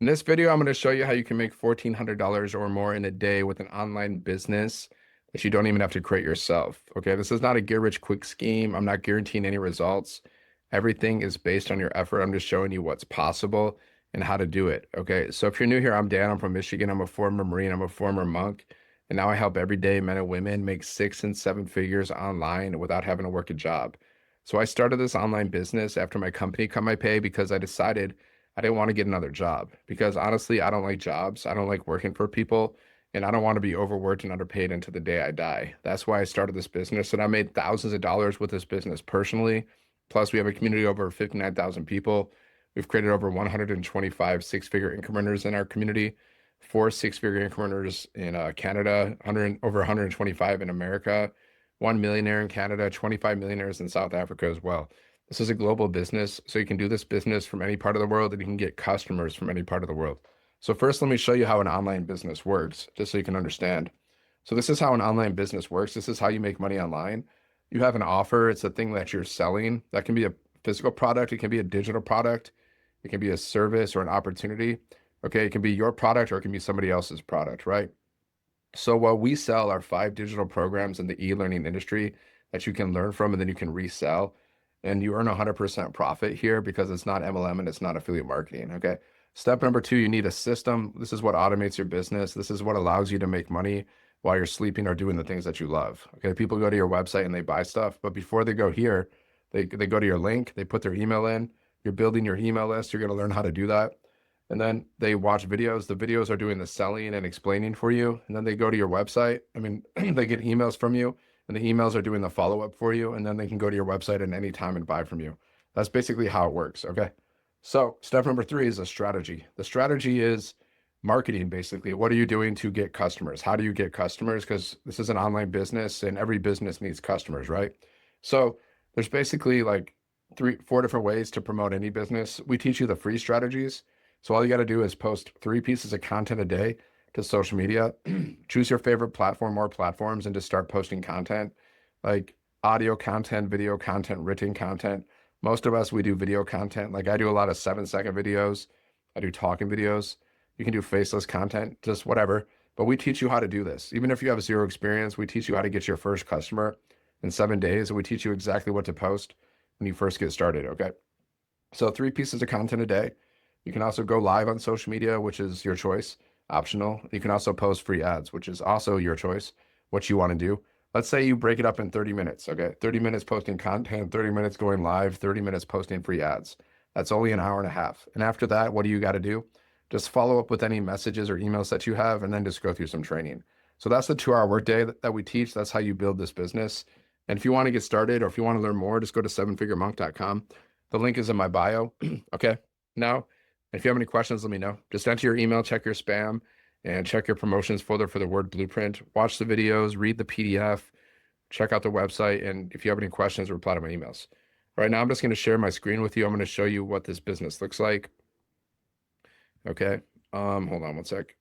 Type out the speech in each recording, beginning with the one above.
In this video, I'm going to show you how you can make $1,400 or more in a day with an online business that you don't even have to create yourself. Okay, this is not a get rich quick scheme. I'm not guaranteeing any results. Everything is based on your effort. I'm just showing you what's possible and how to do it. Okay, so if you're new here, I'm Dan. I'm from Michigan. I'm a former Marine. I'm a former monk. And now I help everyday men and women make 6 and 7 figures online without having to work a job. So I started this online business after my company cut my pay because I decided I didn't want to get another job because honestly, I don't like jobs. I don't like working for people, and I don't want to be overworked and underpaid until the day I die. That's why I started this business, and I made thousands of dollars with this business personally. Plus, we have a community of over 59,000 people. We've created over 125 six-figure income earners in our community, four six-figure income earners in Canada, 100, over 125 in America, one millionaire in Canada, 25 millionaires in South Africa as well. This is a global business, so you can do this business from any part of the world and you can get customers from any part of the world. So first, let me show you how an online business works, just so you can understand. So this is how an online business works. This is how you make money online. You have an offer. It's a thing that you're selling. That can be a physical product. It can be a digital product. It can be a service or an opportunity. Okay, it can be your product or it can be somebody else's product, right? So what we sell are 5 digital programs in the e-learning industry that you can learn from and then you can resell. And you earn 100% profit here because it's not MLM and it's not affiliate marketing. Okay. Step number 2, you need a system. This is what automates your business. This is what allows you to make money while you're sleeping or doing the things that you love. Okay. People go to your website and they buy stuff, but before they go here, they go to your link, they put their email in, you're building your email list. You're going to learn how to do that. And then they watch videos. The videos are doing the selling and explaining for you. And then they go to your website. I mean, they get emails from you and the emails are doing the follow-up for you. And then they can go to your website at any time and buy from you. That's basically how it works. Okay. So step number 3 is a strategy. The strategy is marketing, basically. What are you doing to get customers? How do you get customers? Because this is an online business and every business needs customers, right? So there's basically like 4 different ways to promote any business. We teach you the free strategies. So all you got to do is post 3 pieces of content a day to social media. Choose your favorite platform or platforms and just start posting content like audio content, video content, written content. Most of us, we do video content. Like I do a lot of 7-second videos. I do talking videos. You can do faceless content, just whatever. But we teach you how to do this. Even if you have 0 experience, we teach you how to get your first customer in 7 days. And we teach you exactly what to post when you first get started. Okay. So 3 pieces of content a day. You can also go live on social media, which is your choice, optional. You can also post free ads, which is also your choice, what you want to do. Let's say you break it up in 30 minutes, okay? 30 minutes posting content, 30 minutes going live, 30 minutes posting free ads. That's only an hour and a half. And after that, what do you got to do? Just follow up with any messages or emails that you have, and then just go through some training. So that's the 2-hour workday that we teach. That's how you build this business. And if you want to get started or if you want to learn more, just go to sevenfiguremonk.com. The link is in my bio, okay? Now, if you have any questions, let me know. Just enter your email, check your spam, and check your promotions folder for the word blueprint. Watch the videos, read the PDF, check out the website, and if you have any questions, reply to my emails. Right now, I'm just going to share my screen with you. I'm going to show you what this business looks like. Okay. Hold on one sec.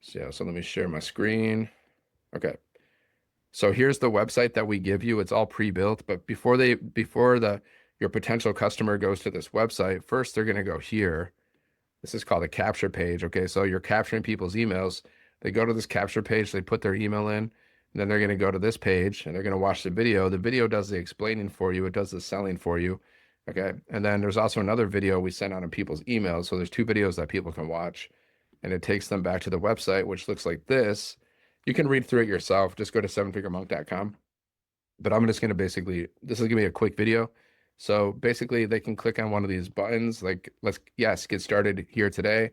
So, yeah, so let me share my screen. Okay. So here's the website that we give you. It's all pre-built, but before your potential customer goes to this website, first they're going to go here. This is called a capture page. Okay, so you're capturing people's emails. They go to this capture page, they put their email in, and then they're going to go to this page and they're going to watch the video. The video does the explaining for you, it does the selling for you. Okay, and then there's also another video we send out on people's emails. So there's 2 videos that people can watch, and it takes them back to the website, which looks like this. You can read through it yourself. Just go to sevenfiguremonk.com. But I'm just going to basically, this is going to be a quick video. So basically they can click on one of these buttons, like yes, get started here today.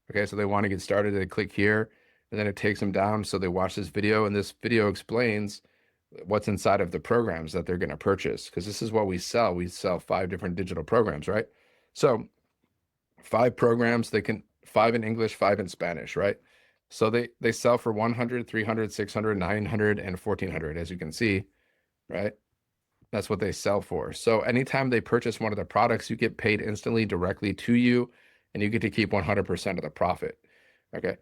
Okay, so they want to get started, they click here, and then it takes them down. So they watch this video, and this video explains what's inside of the programs that they're going to purchase. Because this is what we sell. We sell 5 different digital programs, right? So 5 programs, 5 in English, 5 in Spanish, right? So they sell for 100, 300, 600, 900, and 1400, as you can see, right? That's what they sell for. So anytime they purchase one of the products, you get paid instantly directly to you, and you get to keep 100% of the profit. Okay.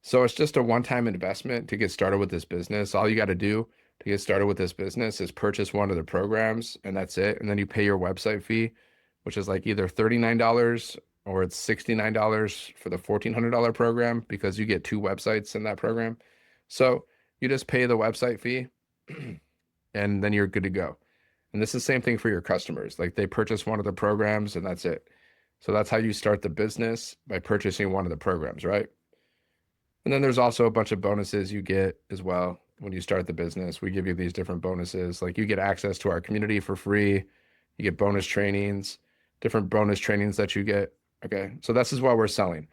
So it's just a one-time investment to get started with this business. All you got to do to get started with this business is purchase one of the programs, and that's it. And then you pay your website fee, which is like either $39 or it's $69 for the $1,400 program because you get two websites in that program. So you just pay the website fee and then you're good to go. And this is the same thing for your customers. Like they purchase one of the programs and that's it. So that's how you start the business, by purchasing one of the programs, right? And then there's also a bunch of bonuses you get as well when you start the business. We give you these different bonuses. Like you get access to our community for free. You get bonus trainings, different bonus trainings that you get. Okay. So this is what we're selling.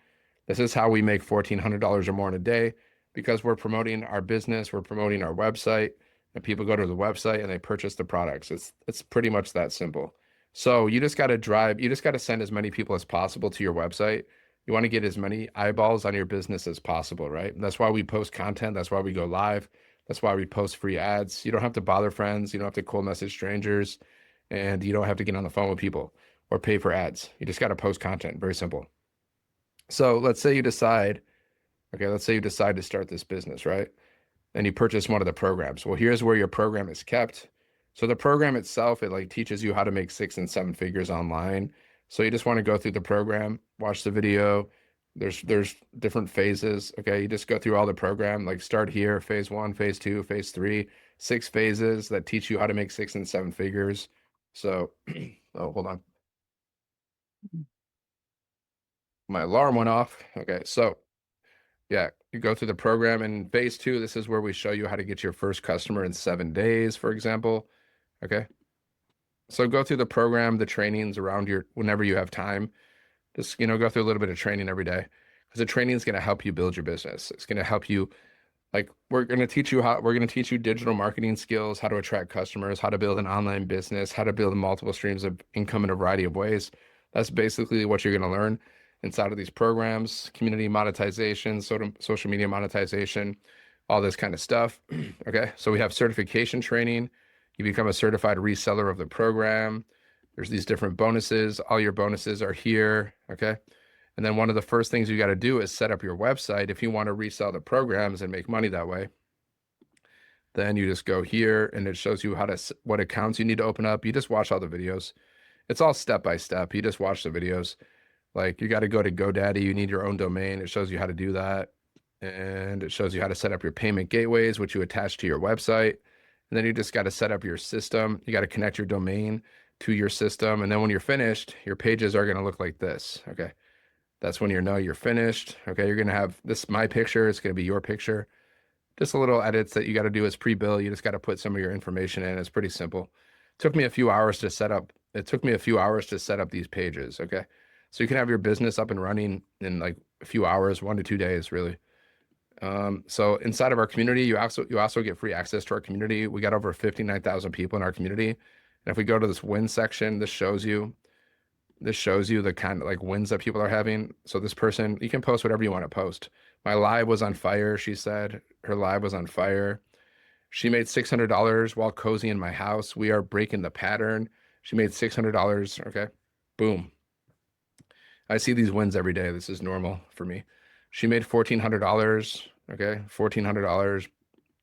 This is how we make $1,400 or more in a day, because we're promoting our business, we're promoting our website, and people go to the website and they purchase the products. It's pretty much that simple. So you just got to send as many people as possible to your website. You want to get as many eyeballs on your business as possible, right? And that's why we post content. That's why we go live. That's why we post free ads. You don't have to bother friends. You don't have to cold message strangers, and you don't have to get on the phone with people or pay for ads. You just got to post content. Very simple. So let's say you decide to start this business, right? And you purchase one of the programs. Well, here's where your program is kept. So the program itself, it like teaches you how to make 6 and 7 figures online. So you just want to go through the program, watch the video. There's different phases. Okay. You just go through all the program, like start here, phase one, phase two, phase three, 6 phases that teach you how to make 6 and 7 figures. So, oh, hold on. My alarm went off. Okay. So yeah, you go through the program in phase two. This is where we show you how to get your first customer in 7 days, for example. Okay. So go through the program, the trainings around whenever you have time. Just, go through a little bit of training every day, because the training is going to help you build your business. It's going to help you, like, we're going to teach you digital marketing skills, how to attract customers, how to build an online business, how to build multiple streams of income in a variety of ways. That's basically what you're going to learn inside of these programs: community monetization, social media monetization, all this kind of stuff. Okay. So we have certification training. You become a certified reseller of the program. There's these different bonuses. All your bonuses are here. Okay. And then one of the first things you got to do is set up your website if you want to resell the programs and make money that way. Then you just go here and it shows you what accounts you need to open up. You just watch all the videos. It's all step by step. You just watch the videos. Like you got to go to GoDaddy. You need your own domain. It shows you how to do that. And it shows you how to set up your payment gateways, which you attach to your website. And then you just got to set up your system. You got to connect your domain to your system. And then when you're finished, your pages are going to look like this. Okay. That's when you're finished. Okay. You're going to have my picture. It's going to be your picture. Just a little edits that you got to do as pre-bill. You just got to put some of your information in. It's pretty simple. It took me a few hours to set up. It took me a few hours to set up these pages. Okay. So you can have your business up and running in like a few hours, 1 to 2 days, really. So inside of our community, you also get free access to our community. We got over 59,000 people in our community. And if we go to this win section, this shows you the kind of like wins that people are having. So this person, you can post whatever you want to post. My live was on fire. She said her live was on fire. She made $600 while cozy in my house. We are breaking the pattern. She made $600. Okay. Boom. I see these wins every day. This is normal for me. She made $1,400. Okay. $1,400.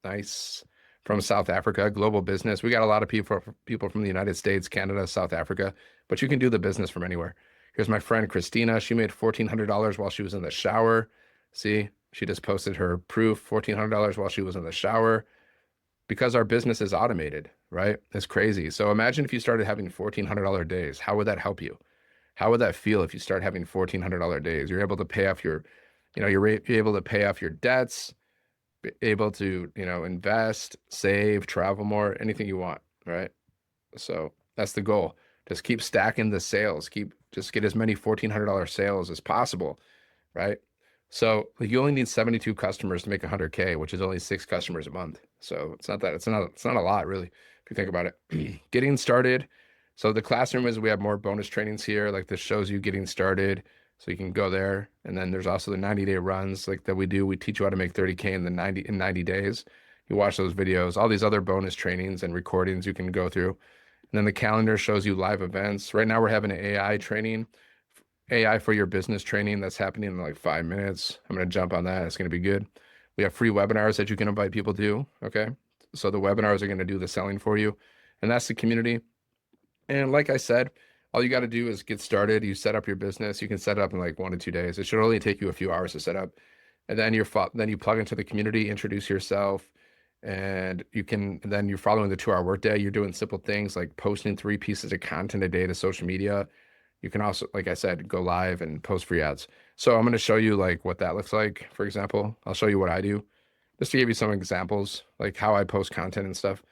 Nice. From South Africa, global business. We got a lot of people from the United States, Canada, South Africa, but you can do the business from anywhere. Here's my friend Christina. She made $1,400 while she was in the shower. See, she just posted her proof, $1,400 while she was in the shower, because our business is automated, right? It's crazy. So imagine if you started having $1,400 days. How would that help you? How would that feel if you start having $1,400 days? You're able to pay off you're able to pay off your debts, able to, invest, save, travel more, anything you want, right? So that's the goal. Just keep stacking the sales. Just get as many $1,400 sales as possible, right? So like, you only need 72 customers to make 100K, which is only 6 customers a month. So it's not a lot really, if you think about it. Getting started. So the classroom we have more bonus trainings here. Like this shows you getting started. So you can go there. And then there's also the 90-day runs like that we do. We teach you how to make 30K in 90 days. You watch those videos, all these other bonus trainings and recordings you can go through. And then the calendar shows you live events. Right now we're having an AI for your business training that's happening in like 5 minutes. I'm going to jump on that. It's going to be good. We have free webinars that you can invite people to. Okay. So the webinars are going to do the selling for you. And that's the community. And like I said, All you got to do is get started. You set up your business. You can set it up in like 1 to 2 days. It should only take you a few hours to set up. And then then you plug into the community, introduce yourself, and then you're following the 2 hour workday. You're doing simple things like posting 3 pieces of content a day to social media. You can also, like I said, go live and post free ads. So I'm going to show you like what that looks like. For example, I'll show you what I do just to give you some examples, like how I post content and stuff.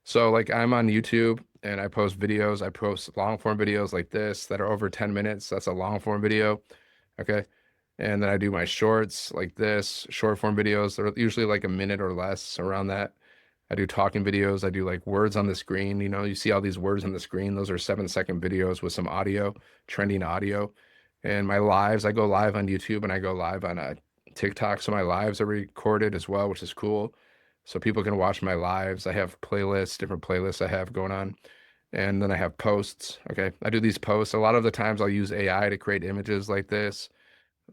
So like I'm on YouTube and I post videos. I post long form videos like this that are over 10 minutes. That's a long form video. Okay. And then I do my shorts like this, short form videos. They're usually like a minute or less, around that. I do talking videos. I do like words on the screen. You know, you see all these words on the screen. Those are 7-second videos with some audio, trending audio. And my lives, I go live on YouTube and I go live on TikTok. So my lives are recorded as well, which is cool. So people can watch my lives. I have playlists, different playlists I have going on. And then I have posts. Okay. I do these posts. A lot of the times I'll use AI to create images like this.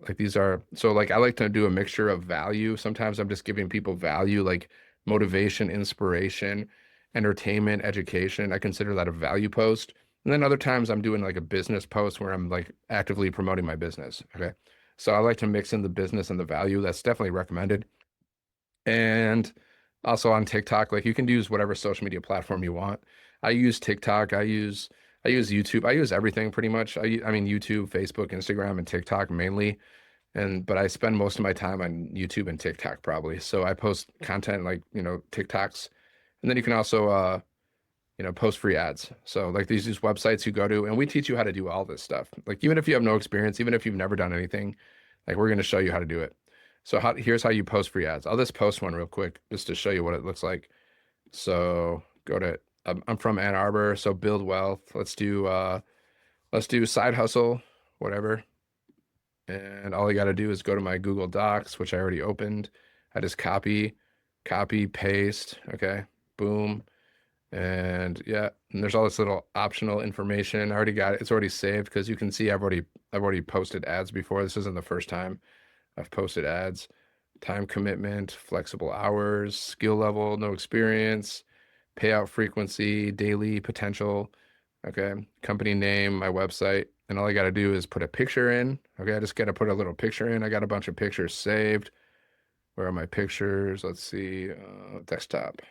Like these are, so like I like to do a mixture of value. Sometimes I'm just giving people value, like motivation, inspiration, entertainment, education. I consider that a value post. And then other times I'm doing like a business post where I'm like actively promoting my business. Okay. So I like to mix in the business and the value. That's definitely recommended. And also on TikTok, like you can use whatever social media platform you want. I use TikTok. I use YouTube. I use everything pretty much. I mean YouTube, Facebook, Instagram, and TikTok mainly. But I spend most of my time on YouTube and TikTok probably. So I post content like, TikToks. And then you can also post free ads. So like these websites you go to, and we teach you how to do all this stuff. Like even if you have no experience, even if you've never done anything, like we're going to show you how to do it. So here's how you post free ads. I'll just post one real quick just to show you what it looks like. So I'm from Ann Arbor, so build wealth. Let's do side hustle, whatever. And all I got to do is go to my Google Docs, which I already opened. I just copy, paste. Okay. Boom. And yeah, and there's all this little optional information. I already got it. It's already saved because you can see I've already posted ads before. This isn't the first time I've posted ads. Time commitment, flexible hours, skill level, no experience, payout frequency, daily potential. Okay. Company name, my website. And all I got to do is put a picture in. Okay. I just got to put a little picture in. I got a bunch of pictures saved. Where are my pictures? Let's see. Desktop.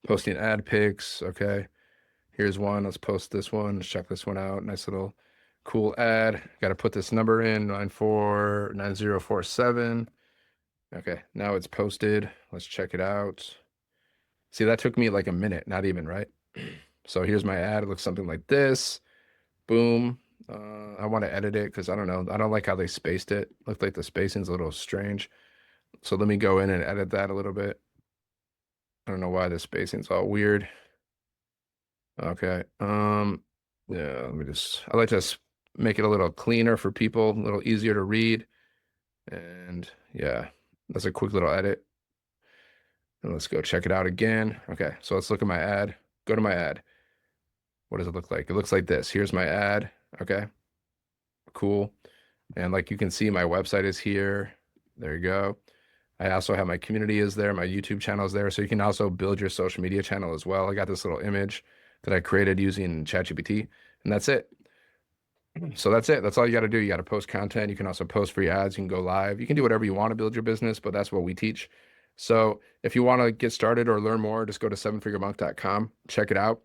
Posting ad pics. Okay. Here's one. Let's post this one. Let's check this one out. Nice little cool ad. Got to put this number in 949047. Okay. Now it's posted. Let's check it out. See, that took me like a minute, not even, right? So here's my ad. It looks something like this. Boom. I want to edit it because I don't know. I don't like how they spaced it. Looked like the spacing's a little strange. So let me go in and edit that a little bit. I don't know why the spacing's all weird. Okay. Yeah, I like to make it a little cleaner for people, a little easier to read. And yeah, that's a quick little edit. And let's go check it out again. Okay, so let's look at my ad. Go to my ad. What does it look like? It looks like this. Here's my ad. Okay, cool. And like you can see, my website is here. There you go. I also have my community is there. My YouTube channel is there. So you can also build your social media channel as well. I got this little image that I created using ChatGPT, and that's it. So that's it. That's all you got to do. You got to post content. You can also post free ads. You can go live. You can do whatever you want to build your business, but that's what we teach. So if you want to get started or learn more, just go to sevenfiguremonk.com, check it out.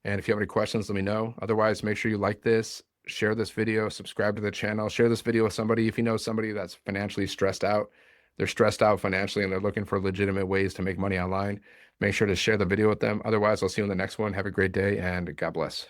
And if you have any questions, let me know. Otherwise, make sure you like this, share this video, subscribe to the channel, share this video with somebody. If you know somebody that's financially stressed out, they're stressed out financially and they're looking for legitimate ways to make money online, make sure to share the video with them. Otherwise, I'll see you in the next one. Have a great day and God bless.